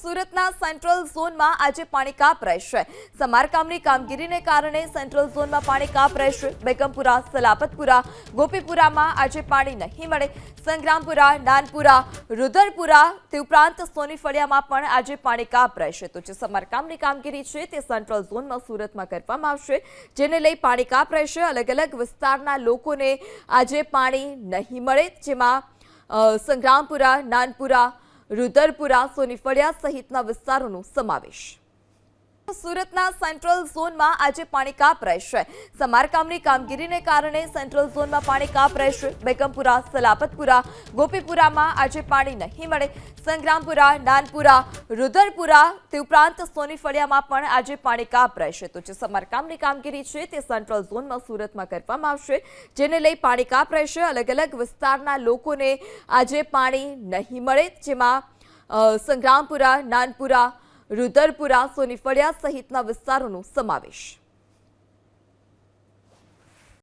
સુરતના સેન્ટ્રલ ઝોનમાં આજે પાણી કાપ રહેશે। સમારકામની કામગીરીને કારણે સેન્ટ્રલ ઝોનમાં પાણી કાપ રહેશે। બેગમપુરા, સલાબતપુરા, ગોપીપુરામાં આજે પાણી નહીં મળે। સંગ્રામપુરા, નાનપુરા, રુદરપુરા તે ઉપરાંત સોની ફળિયામાં પણ આજે પાણી કાપ રહેશે। તો જે સમારકામની કામગીરી છે તે સેન્ટ્રલ ઝોનમાં સુરતમાં કરવામાં આવશે, જેને લઈ પાણી કાપ રહેશે। અલગ અલગ વિસ્તારના લોકોને આજે પાણી નહીં મળે, જેમાં સંગ્રામપુરા, નાનપુરા, રુદરપુરા, સોની ફળિયા સહિતના વિસ્તારોનો સમાવેશ। સુરતના સેન્ટ્રલ ઝોનમાં આજે પાણી કાપ રહેશે। સમારકામની કામગીરીને કારણે સેન્ટ્રલ ઝોનમાં પાણી કાપ રહેશે। બેગમપુરા, સલાબતપુરા, ગોપીપુરામાં આજે પાણી નહીં મળે। સંગ્રામપુરા, નાનપુરા, રુદરપુરા તે ઉપરાંત સોની ફળિયામાં પણ આજે પાણી કાપ રહેશે। તો જે સમારકામની કામગીરી છે તે સેન્ટ્રલ ઝોનમાં સુરતમાં કરવામાં આવશે, જેને લઈ પાણી કાપ રહેશે। અલગ અલગ વિસ્તારના લોકોને આજે પાણી નહીં મળે, જેમાં સંગ્રામપુરા, નાનપુરા, રુદરપુરા, સોની ફળિયા સહિતના વિસ્તારોનો સમાવેશ।